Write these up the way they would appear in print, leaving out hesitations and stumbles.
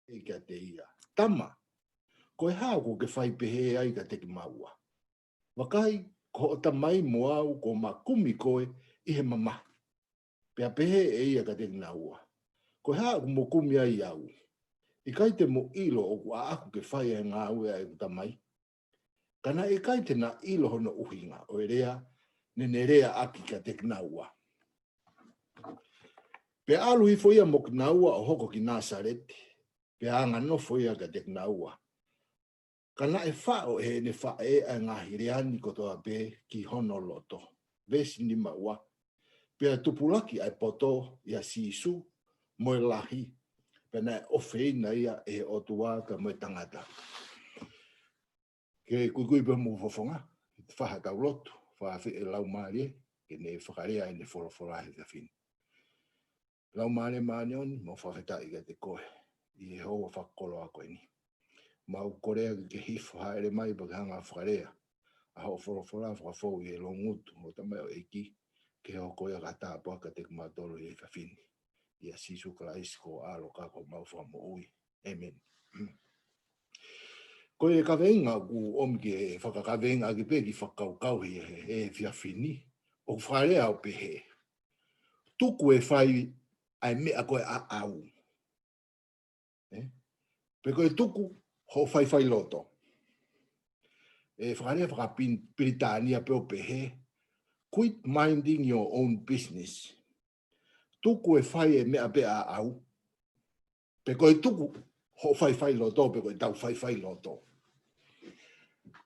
e ka te ia. Tama, koe hao ko ke whai pehe ai ka te ki maua. Wakai, ko o tamai mo au ko makumi koe i he mama. Pea pehe e ia ka te ki naua. Koe hao ko mo kumi ai au. I kai te mo ilo o ku a aku ke whai e ngā ue ai ku tamai. Kana e kai te na ilo hono uhinga o e rea, nene rea aki ka te ki naua. Pe alu i foia mo ki naua o hoko ki Nasarete. Pe anga no foia ka te ki naua. Kana e whao e ne wha e a ngā hireani kotoa pe ki hono loto. Vesi ni maua. Pea tupulaki ai poto ia sisu mo e lahi. Pena o feina ia e o tua ka mo e tangata. Ke kukui pe mo fofonga. Whaha kau loto. Whaha whi e lau maari ke ne whakarea e ne whorofora he tawhini. Lau maari maani oni mo whawheta i te koe. I he hoa whakolo a koe ni. Mau korea ke hifo haere mai pa hanga whakarea. A ho whorofora whakafou i e longutu mo tamai o eki. Ke ho koea kata paka te kumatoro i e whawhini. Ia sisu kala isko alo kako mau whamo ui. Amen. Ko e kaweinga ku omi ke whakakaweinga ki pe ki whakaukau hi e whiawhini. O wharea o pehe. Tuku e whai ai mea koe a au. Pe koe tuku ho whai loto. E whakarea whakapitania pe o pehe. Quit minding your own business. Tuku e whai e mea pe a au. Pe koe tuku ho whai loto pe koe tau whai loto.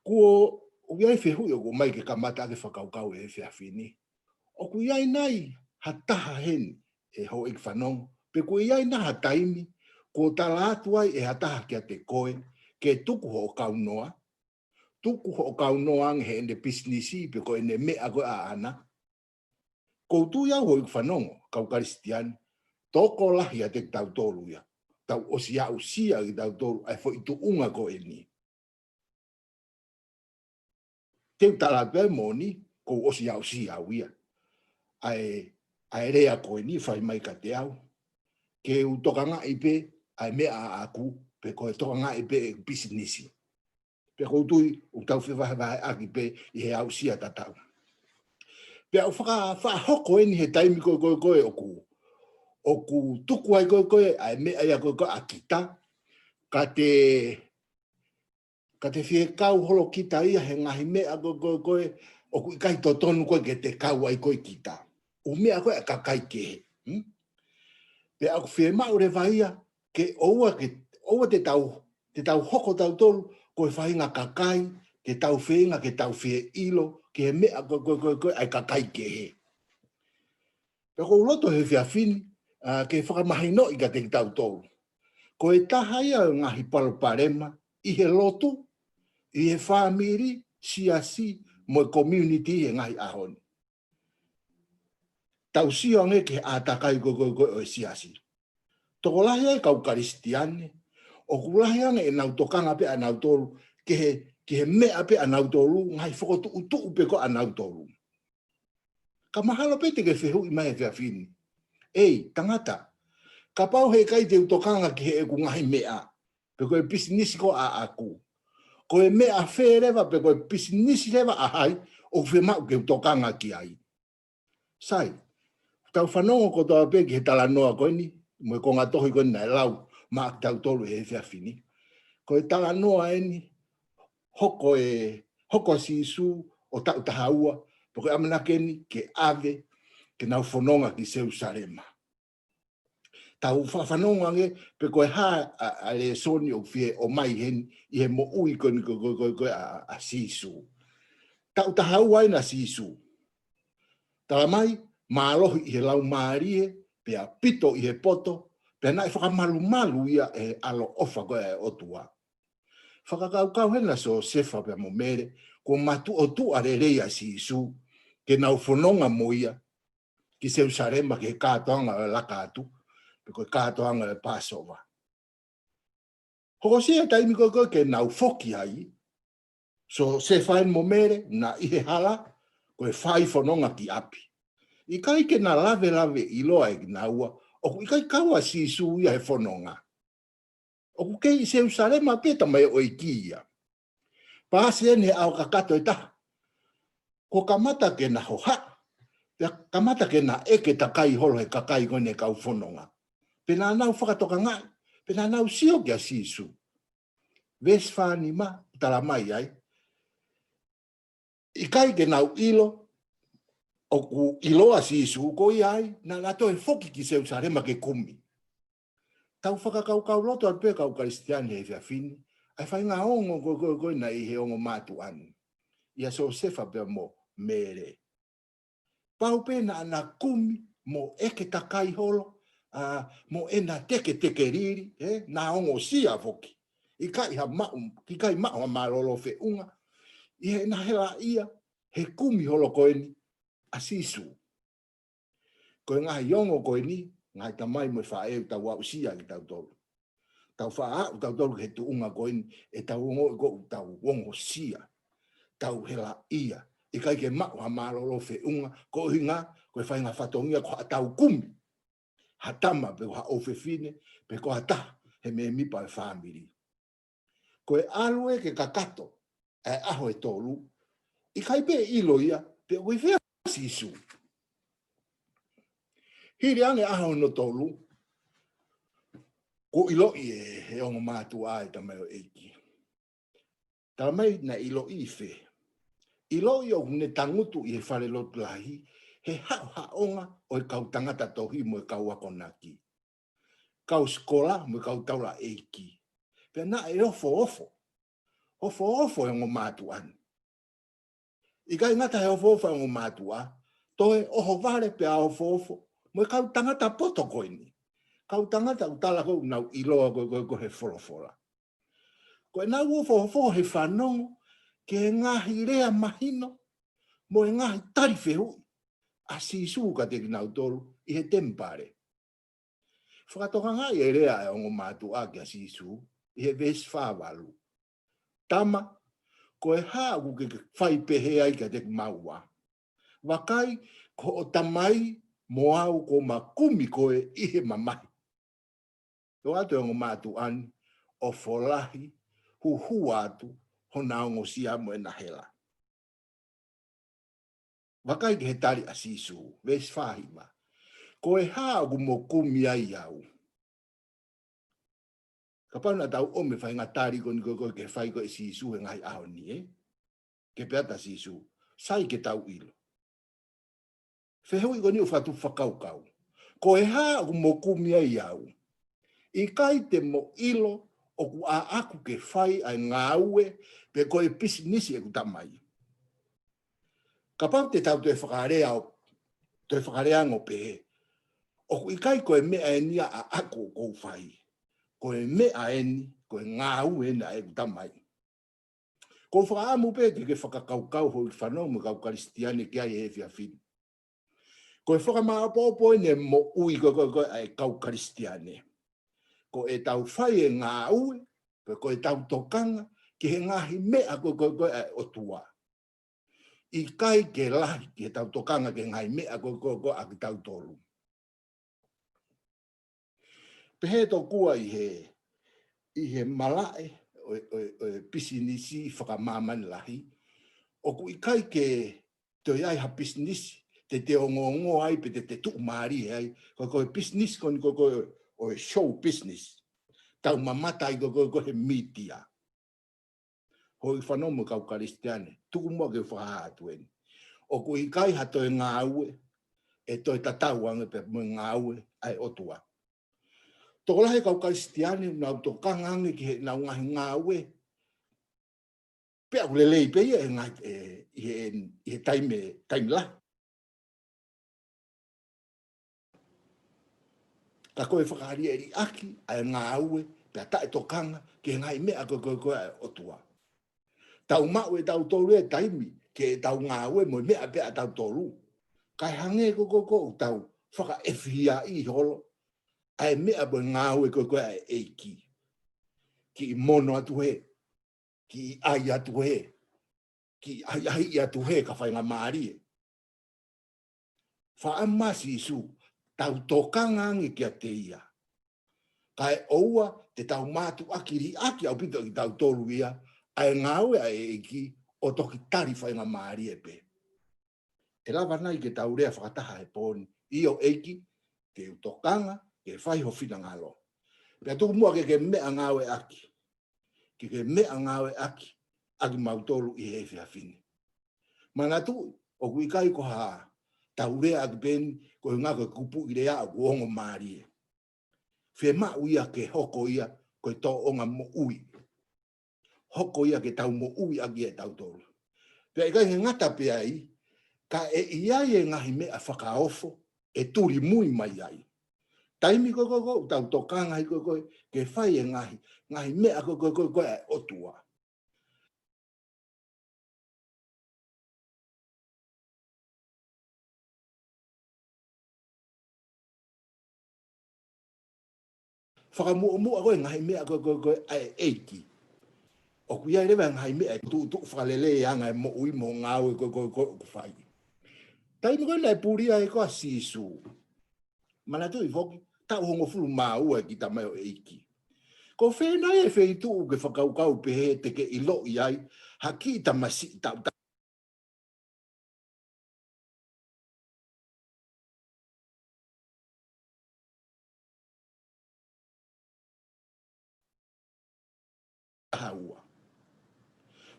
Kuo uiai whehui o ko mai ke kamata ke whakaukau e whiawhini. O ku iai nai ha taha hen e ho ik whanong. Pe ku iai na ha taimi ko tala atu ai e ha taha kia te koe ke tuku ho kaunoa. Tuku ho kaunoa ang he ene businessi pe koe ne mea koe a ana. Ko tu iau ho ik whanong kau karistiani. Toko lahi a te tau tolu ia. Tau osi au sia i tau tolu ai fo i tu unga koe ni. Teu tala pe moni ko osi au si au ia ai rea koe ni fai mai ka te au ke u toka nga ipe ai mea aku pe ko toka nga ipe business pe ko tu u tau fe vai aki pe i he au si ata tau pe au fa hoko ni he taimi ko o ku tuku ai ko ai mea ia ko akita ka te fie kau holo kita ia he ngahi mea ko o ku kai to tonu ko ke te kau ai ko kita. O mea ko ka kai ke. Pe aku fie mau re vaia ke oua te tau hoko tau tolu ko e whainga ka kai ke tau whenga ke tau fie ilo ke mea ko ai ka kai ke he. Pe ko loto he fia fini ke whakamahino i ka te tau tolu. Ko e taha ia ngahi paloparema i he lotu i he whamiri siasi mo community e ngai ahoni. Tau sio ange ke atakai go o siasi. Toko lahi ai kau karistiane. O kulahi ange e nau tokanga pe anau tolu ke he mea pe anau tolu ngai whakotu utu pe ko anau tolu. Ka mahalo pe te ke whehu i mai whea whini. Ei, tangata. Ka pau he kai te utokanga ki he e ku ngai mea. Pe ko e business ko a aku. Ko e mea whereva pe ko e business reva a hai o whemau ke utokanga ki ai. Sai, tau whanongo ko toa pe ki he tala noa koe ni, mo e ko ngā tohi koe nai lau, ma tau tolu e whia whini. Ko e tala noa e ni, hoko si isu o tau tahaua, po koe amanake ni ke ave, ke nau whanonga ki Jerusalema. Tau whanonga nge, pe koe ha a le soni o fie o mai hen, i he mo ui koe a si isu. Tau tahaua ina si isu. Tala mai, mālohi i he lau maarie, pe a pito i he poto, pe nai whakamalu ia e alo ofa koe e otua. Whakakaukau hena so sefa pe mo mere, ko matu o tu are reia si isu, ke nau whanonga mo ia, ki Jerusalema ke kātoanga e laka atu, pe koe kātoanga e Passover. Hoko sia taimi koe ke nau foki ai, so sefa en mo mere, na ihe hala, koe whai whanonga ki api. I kai ke na lave i loa e naua, o i kai kaua si isu ia he whanonga. O ku kei se Jerusalema peta mai o ikia. Paase ne au kakato ita. Ko kamata ke na hoha. Kamata ke na eke takai holo he kakai kone kau whanonga. Pena nau whakatoka ngai. Pena nau sio kia sisu. Ves whani ma, tala mai ai. Ikai ke nau ilo, o ku iloa sisu ko iai, na toi foki ki Jerusalema ke kumi. Tau whakakau loto al pe kau Kristiani e whiawhini, ai whai ngā ongo koe na i he ongo mātu anu. Ia so sefa pe mo mere. Pau pe na kumi mo eke takai holo, mo ena teke riri, na ongo sia foki. Ikai ha mau marolo fe unga, i he na hela ia, he kumi holo koe ni, asisu. Koe ngā iongo koe ni, ngai tamai mo whae tau au sia ki tau tolu. Tau wha tau tolu he tu unga koe ni, e tau ongo ko tau wongo sia, tau hela ia, i kai ke mau ha marolo fe unga, ko hinga, koe whai ngā whatongia ko ha tau kumi, ha tama pe ha ofe fine, pe ko ha ta, he me mipa e whamiri. Koe alue ke kakato, e aho e tolu, i kai pe ilo ia, pe koe whea sisu. Hiri ange aho no tolu, ko ilo i he ongo mātu ai tamai o eiki. Tamai na ilo i whe. Ilo i o hune tangutu i he whare lotu lahi, he haonga o e kau tangata tohi mo e kau wakonaki. Kau skola mo e kau taula eiki. Pea na e ofo e ongo mātu anu. I kai ngata he ofo e ongo mātu a, toe oho vare pe a ofo, mo e kau tangata poto koini. Kau tangata utala ko nau iloa ko he wholofola. Ko e nau ofo he whanongo, ke ngahi rea mahino, mo e ngahi tari whehu, a sisu ka te kinau tolu, i he tempare. Whakatoka ngai e rea e ongo mātu a kia sisu, i he ves whawalu. Tama, ko e hāku ke whai pehe ai ka te maua. Wakai, ko o tamai, mo au ko makumi koe i he mamahi. Tō atu e ngō mātu ani, o wholahi, hu atu, hona o ngō sia mo e nahela. Wakai ke he tari a sisu, ves whahima. Ko e hāgu mo kumi ai au. Ka pauna tau ome whai ngā tari ko ni koe ke whai ko e sisu e ngai aho ni, ke peata sisu, sai ke tau ilo. Whehui ko ni o whatu whakaukau. Ko e hāgu mo kumi ai au. I kai te mo ilo o ku a aku ke whai ai ngā ue pe koe pisi nisi e ku tamai. Ka pau te tau te whakarea o te whakarea ngō pehe. O ku i kai koe mea e nia a aku kou whai. Koe mea e ni, koe ngā ue na e ku tamai. Ko whakaamu pe ke whakakaukau hoi whanau mo kau Kristiani ki ai e whiawhini. Koe whakamaa pōpō ne mo ui koe ai kau Kristiani. Ko e tau whai e ngā ue, ko e tau tokanga, ki he ngahi mea koe o tua. I kai ke lahi ki he tau tokanga ke ngahi mea koe a ki tau tolu. Pehe tō kua i he malae o pisinisi whakamamani lahi, o ku i kai ke te iai ha pisinisi, te ongo ai pe te tuk maari ai, koe pisinisi koe o show business. Tau mamata i ko he media. Hoi whanau mo kau Kristiani, tuku mua ke whahātu eni. O ku i kai hato e ngā ue, e toi tatau anga pe mo ngā ue ai otua. Tō lahe kau Kristiani, nau tō kangangi ki he nau ngahi ngā ue, pea ulelei pe ia i he taime lahi. Ka koe whakari eri aki, ai ngā ue, pia tae tokanga, ke ngai mea koe o tua. Tau mau e tau tolu e taimi, ke tau ngā ue mo mea pia tau tolu. Kai hange ko tau whaka ewhia i holo, ai mea po ngā ue koe e eiki. Ki i mono atu he, ki i ai atu he, ki i ai atu he ka whai ngā maari e. Wha amasi isu, tau tokanga ngi kia te ia. Kai oua te tau mātu akiri aki au pito ki tau tolu ia, ai ngāue ai eki o toki tari whai ngā maari e pe. E lawa nai ke tau rea whakataha e pōni, i o eki, ke utokanga, ke whai ho whina ngalo. Pea tuku mua ke mea ngāue aki, ke mea ngāue aki mautolu i he whiawhini. Mana tu, o kui kai ko haa, tau rea aki pēni, ko ngā koe kupu i rea au ongo maari e. Whe mau ia ke hoko ia koe tō onga mo ui. Hoko ia ke tau mo ui agi e tau tōru. Pea i kai he ngata pea i, ka e iai e ngahi mea whakaofo e turi mui mai ai. Taimi koe, tau tokanga i koe, ke whai e ngahi mea koe e otua. Whakamua koe ngahi mea koe ai eiki. O kuia rewa ngahi mea tu whakalele e anga e mo ui mo ngāwe koe whai. Taimi koe nei puria e koa sisu. Mana tu i whoki, tau hongo fulu māua ki ta mai o eiki. Ko whenai e wheitu ke whakaukau pehe te ke ilo i ai, haki ta masi tau haua.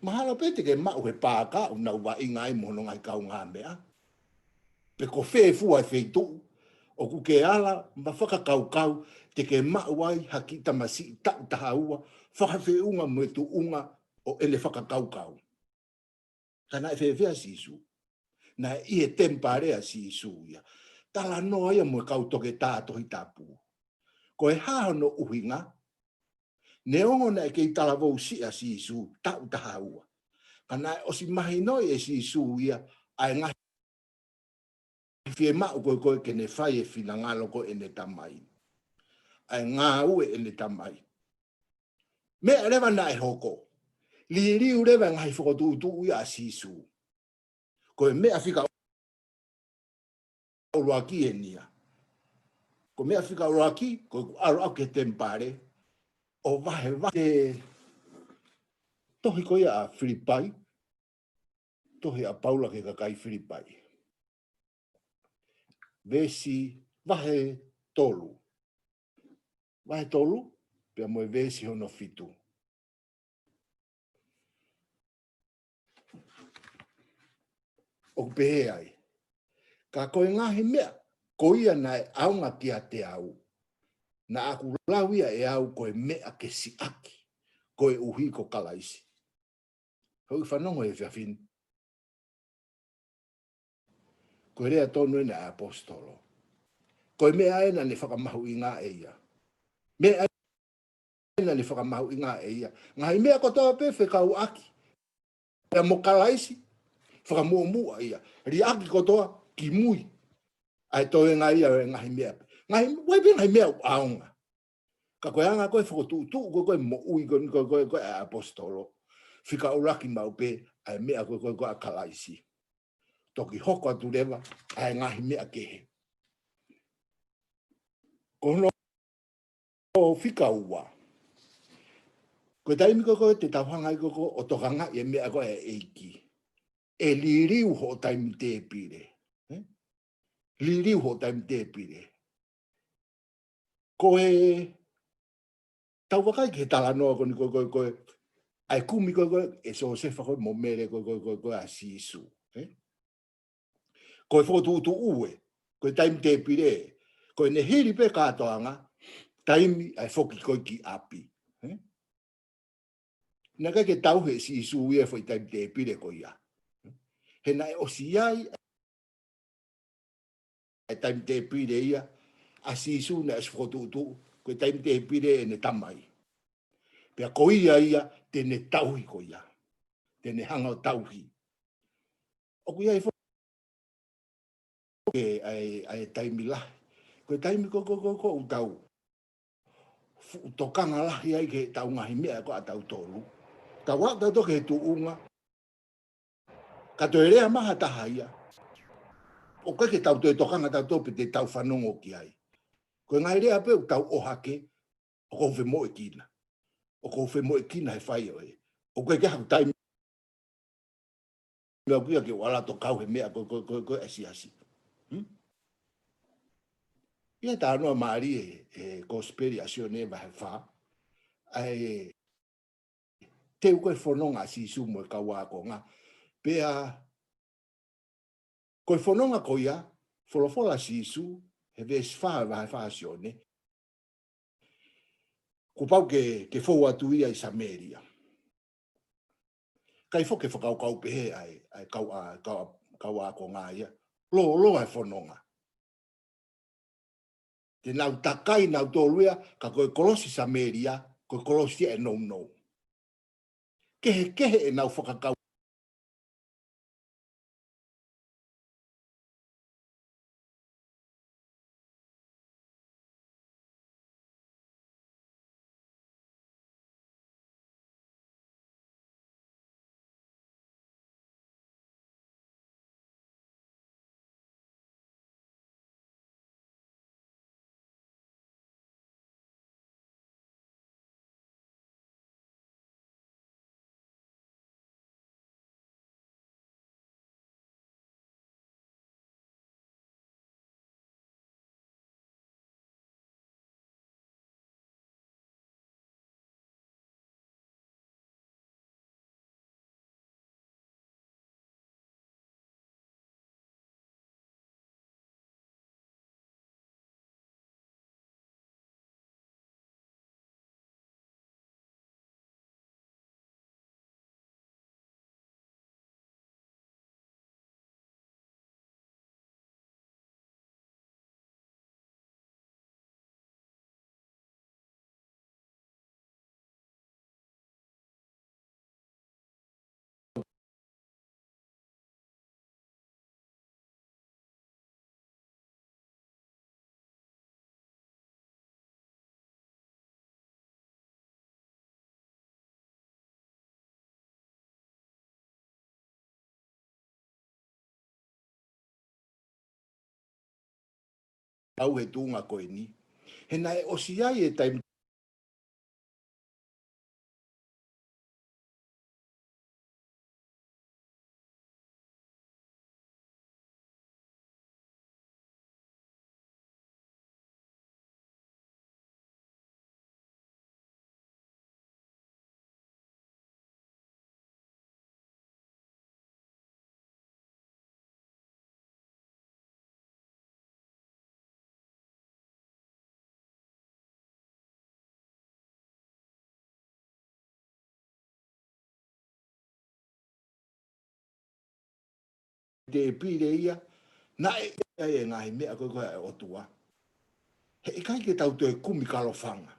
Mahalo pe te ke mau he pāka o nau wa ingai mono ngai kau ngā mea. Pe ko whewhua e wheitu, o ku ke ala, ma whakakaukau, te ke mau ai haki ta masi tau tahaua, whakawheunga me tu unga o ele whakakaukau. Kana e whewhea sisu. Na i e temparea sisu ia. Tala noa ia mo kau toke tātohi tāpū. Ko e hāhono uhinga, ne ongo na e kei tala vau sia sisu tau tahaua. Kana e osi mahi noi e sisu ia, ai ngahi fie mau koe ke ne whai e whina ngalo ko e ne tamai. Ai ngā ue e ne tamai. Mea rewa na e hoko. Li riu rewa ngahi whakotu ia a sisu. Ko e mea whika oroaki e nia. Ko mea whika oroaki, ko aro au ke tempare, o vahe tohi koe a Filipai, tohi a Paula ke kakai Filipai. Vesi vahe tolu. Vahe tolu, pia moe vesi hono fitu. O pehe ai. Ka koe ngahi mea, koia na e aunga ki a te au. Na aku lauia e au koe mea ke si aki. Koe uhi ko kalaisi. Hau whanongo e whiawhini. Koe rea tonu e na apostolo. Koe mea ena ne whakamahu i ngā eia. Mea ena ne whakamahu i ngā eia. Ngai mea kotoa pe whekau aki. Pea mo kalaisi. Whakamua ia. Ri aki kotoa ki mui. Ai toe ngā ia e ngahi mea. Ngai mea u aunga. Ka koe anga koe whakotu koe mo ui koe a apostolo. Whika uraki mau pe ai mea koe a kalaisi. Toki hoko atu rewa ai ngahi mea kehe. Kono o whika ua. Koe taimi koe te tauhangai koe o tokanga i mea koe e eiki. E liriu ho taimi te pire. Liriu ho taimi te pire. Koe tau wakai ke tala noa koe ai kumi koe e so sefa koe mo mere koe a sisu. Koe whotu ue, koe taimi te pire. Koe ne hiri pe katoanga, taimi ai whoki koe ki api. Nā kai ke tauhe sisu ue whai taimi te pire koe ia. He nai o si ai ai taimi te pire ia, a sisu na es whotu koe taimi te pire e ne tamai. Pea koe ia te ne tauhi koe ia. Te ne hanga o tauhi. O koe ia ai taimi lahi. Koe taimi ko u tau. Tokanga lahi ai ke tau ngahi mea ko a tau tolu. Ka wak tau toke he tu unga. Ka toi rea maha taha ia. O kai ke tau toi tokanga tau tope te tau whanongo ki ai. Koe ngai rea pe u tau ohake. o ko fe mo e kina. O ko fe mo e kina he whai o e. O koe ke hau taimi. Mea kuia ke wala to kau he mea ko asi asi. Ia ta anua maari e conspiración e vai wha. Ai te koe whanonga si sumo e kaua ko ngā. Pea koe whanonga ko ia, wholofola si su, he ves wha vai wha sione. Ko pau ke whau atu ia i Sameria. Kai fo ke whakau kau pehe ai kau a ko ngā ia. Lo ai whanonga. Te nau takai nau tōruia, ka koe kolosi Sameria, koe kolosi e no. Kehe e nau whakakau. Au he tūnga koe ni. He nai osi ai e taim. Te pire ia, na e ngahi mea koe o tua. He kai ke tau te kumi kalofanga.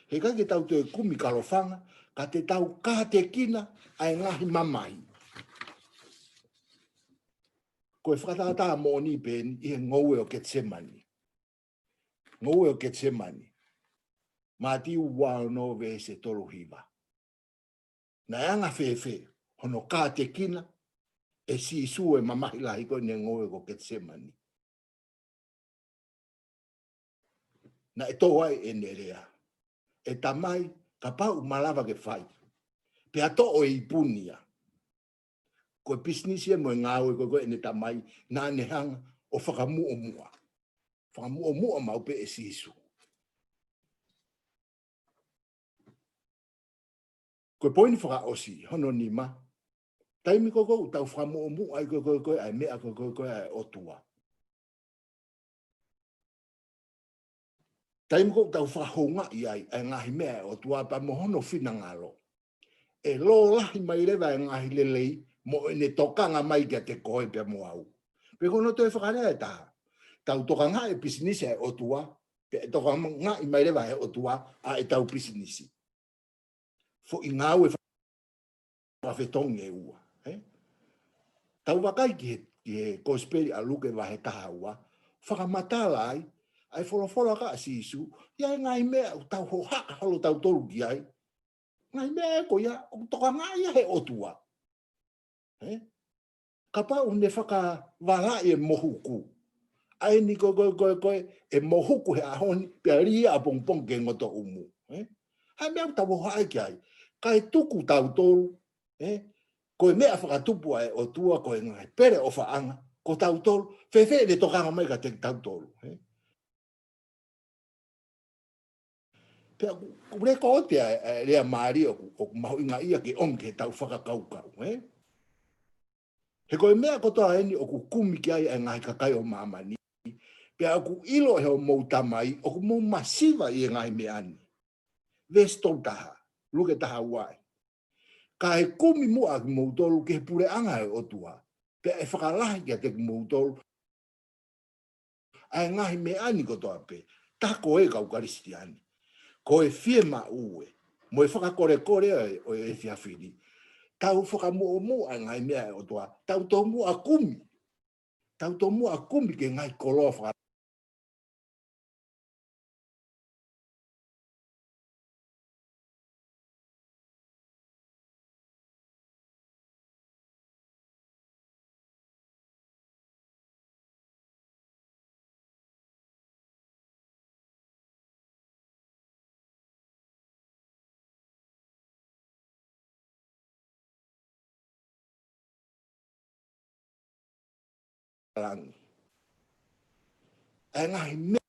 He kai ke tau te kumi kalofanga, ka te tau kaha te kina ai ngahi mamai. Koe whakatata mo ni pēni i he ngoue o Getsemani. Ngoue o Getsemani. Mā tiu wao no ve se tolu hiva. Na anga whewhe, hono kaha te kina, e si isu e mamahi lahi koe ne ngoue o Getsemani. Na e tō ai e nerea. E tamai, ka pau malawa ke whai. Pe ato o i punia. Koe pisnisi e mo e ngāwe koe ne tamai, nā nehanga o whakamu o mua. Whakamu o mua maupe e si isu. Koe poini whaka osi, hono ni ma. Taimi koko utau whakamu o mua ai koe ai mea koe ai otua. Taimi koko utau whakahonga i ai ngahi mea otua pa mohono whina ngalo. E lo lahi mai rewa e ngahi lelei mo ne tokanga mai kia te koe pe mo au. Pe kono toi whakarea e taha. Tau tokanga e pisinisi e otua, pe tokanga i mai rewa e otua a e tau pisinisi. Fo i ngau e whawhetongi e ua. Tau wakai ki he kosperi a luke wa he taha ua, whakamatala ai, ai wholofola ka si isu, ia ngai mea tau ho haka holo tau toru ki ai, ngai mea ko ia, tokanga ia he otua. Ka pau ne whaka wala e mohuku, ai ni ko e mohuku he ahoni pe ria a pong ke ngoto umu ha me ta wo hai kai kai tuku tau tolu ko me a whakatupu ai o tua ko ngai pere o whaanga ko tau tolu fe le tokanga mai ka te tau tolu pe ku le ko te le mari o mahu inga ia ke onke tau whakakaukau he ko mea ko toa heni o ku kumi ki ai ngai kakai o mamani pe aku ilo he o mou tamai o ku mou masiva i ngai me ani vesto taha luke taha wai ka he kumi mua ki mou tolu ke pure anga o tua pe e whakalahi ki a te mou tolu ai ngai me ani ko toa pe tako e kau karistiani ko e fie ma ue mo e whakakore o e fiafini tau whakamu ai ngai mea o tua tau tau mua kumi tau tau mua kumi ke ngai koloa whaka langi ai ngai mea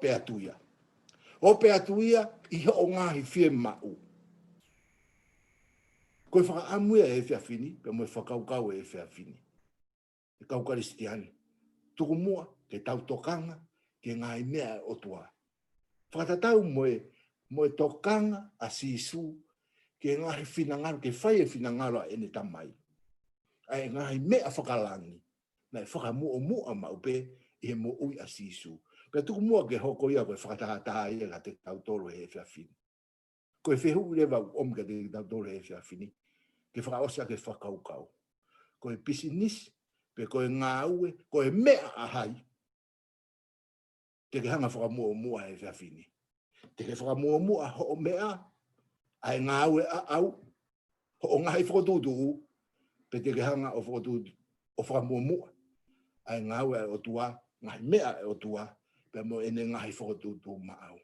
pe atuia o pe atuia i ho ngai fie mau ko whaka amua e fiafini pe mo whakaukau e fiafini e kau karistiani tuku mua ke tau tokanga ke ngai mea o tua whakatatau mo e tokanga a sisu ke ngai finangaro ke whai e finangaro a ene tamai ai ngai mea whakalangi na whakamua mau pe e mo ui a sisu pe tuku mua ke hoko ia ko whakatata ia ka te tau toro e fiafini ko e whehu lewa om ka te tau toro e fiafini ke whakaosa ke whakaukau ko e pisinis pe ko e ngāue ko e mea ahai te ke hanga whakamua e fiafini te ke whakamua ho o mea ai ngāue a au ho o ngai whakatutu pe te ke hanga o whakatutu o whakamua ai ngāue o tua ngai mea o tua pe mo ene ngai whakatutu ma au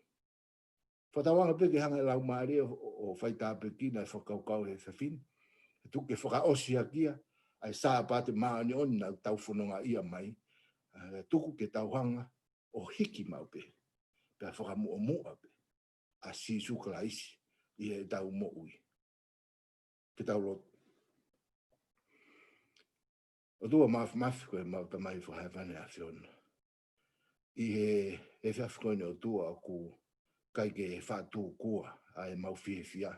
whatawanga pe ke hanga lau maari o whaita pe kina e whakaukau e fiafini tu ke whakaosi kia ai sa pate maani on na tau whanonga ia mai tuku ke tauhanga o hiki mau pe pe whakamua pe a sisu kalaisi i e tau mo ui ke tau lot o tua mafi koe mau tamai whahewhane a whiona i he whiafikoine o tua ku kai ke whātū kua ai mau whia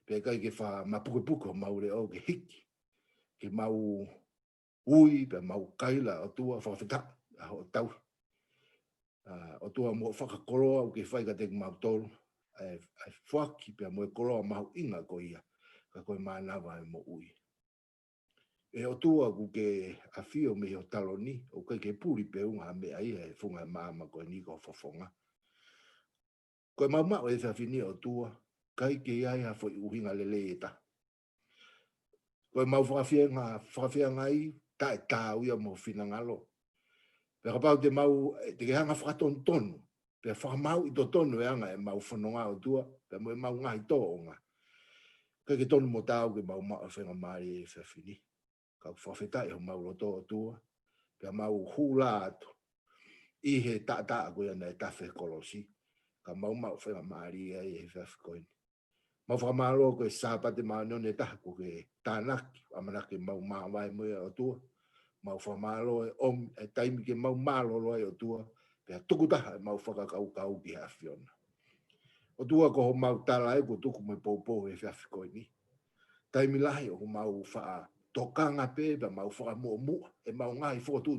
pe kai ke wha mapukepuke mau reo ke hiki ke mau ui pe mau kaila o tua whawhita o tau o tua mo whakakoroa o ke whai ka te mau tolu ai whaki pe mo e koroa mau inga ko ia ka koe mānawa e mo ui e o tua ku ke awhio me o taloni o kai ke puri pe unga me ai e whunga māma koe ni ko whawhonga koe mau mau e whawhini o tua kai ke ai ha fo uhinga lele e ta koe mau whakawhia ngai tae tāu ia mo whina ngalo pe ka pau te mau te ke hanga whakaton tonu pe whakamau i to tonu e anga e mau whanonga o tua pe pe mo mau ngai tonga ka ke tonu mo tau ke mau ma fe mari e fini ka fa feta e mau lo to tua pe mau hula atu i he ta ko na ta fe kolosi ka mau fe mari e fe koin mau fa malo ko sa pa te ma no ne ta ko ke tanak amana ke mau ma vai mo o tua mau fa malo e om e taimi ke mau malo lo o tua pe tuku ta mau fa kau ki afiona o tua ko mau tala e ko tuku me popo e fa koini taimi lahi o mau fa tokanga pe ba mau fa mo e mau ngai fo tu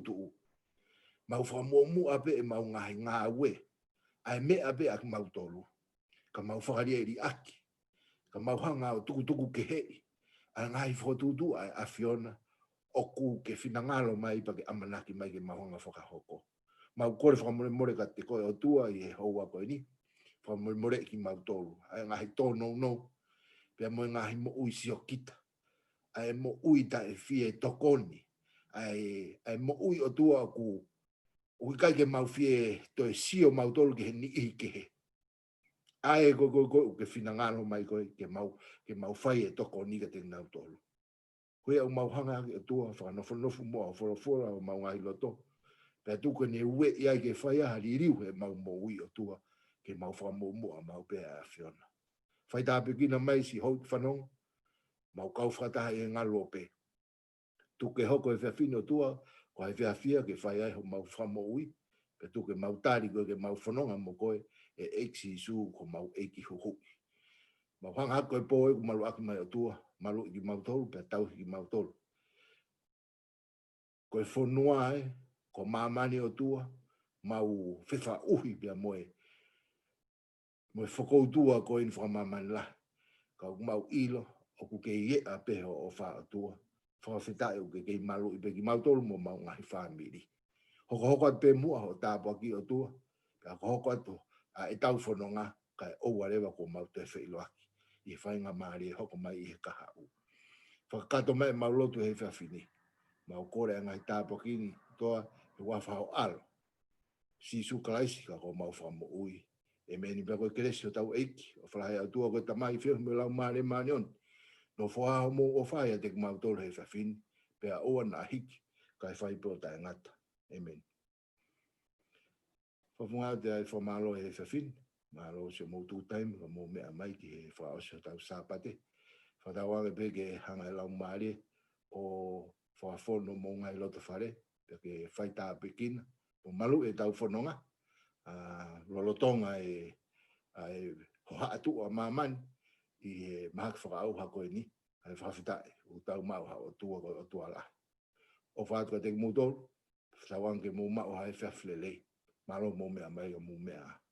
mau fa mo ape e mau ngai nga we ai me ape ak mau tolu ka mau fa ri aki ka mau hanga o tuku ke he a ngai fo tu ai afiona o ku ke finangalo mai pa ke amanaki mai ke mau hanga foka hoko mau kore fa mo ka te ko o tua i ho wa ko ni fa mo ki mau tolu ai ngai to no pe mo ngai mo ui si o kita ai mo ui ta e fie tokoni ai mo ui o tua ku o kai ke mau fie to e si o mau tolu ke ni i ke he ai go ke finangalo mai ko ke mau fai e tokoni ke te nau tolu koe au mau hanga o tua fa no mo fo o mau ngai loto pe tu ko ne ue ia ke fai a riu e mau mo ui o tua ke mau fa mo mau pe a fiona fai ta pe kina mai si ho fanong mau kau fata e ngalo pe tu ke hoko e fino tua ko ai fia ke fai ai mau fa mo ui pe tu ke mau tari ko ke mau fanong mo ko e exi su ko mau eki hu mau hanga ko e po e mau ak mai o tua malu ki mau tolu pe tau ki mau tolu ko e fonua e ko mamani o tua mau fefa uhi pe moe foko tua ko in fra mamani la ka mau ilo o ku ke ye a pe o fa tua fa feta e ke malu i pe ki mau tolu mo mau ngai family hoko pe mu o ta po ki o tua ka hoko to a e tau fononga ka o whatever ko mau te fe ilo aki i fai nga maari hoko mai i he kaha u whakakato mai mau lotu he whiawhini mau kore ngai tāpo kini toa e wawhao alo si su kalaisi ka ko mau whamo ui e meni pako keresi o tau eiki o whalahe au tua ko tamai whio me lau maare maanion no whaha mo o whai a te mau tolu he whiawhini pe a oa na hiki kai whai po tae ngata amen whawhunga te ai whamalo he whiawhini malo se mo tu time ko mo mea mai ki he wha o se tau sāpate whatawange peke hanga lau maare o whafono mo ngai loto whare peke whaita pekina o malu e tau whanonga lolotonga e hoa atu o mamani i he mahak whakaau hako e ni ai whawhitai o tau mau ha o tua la o whātua te mutol whawange mo mao hai whiawhlelei malo mo mea mai o mo mea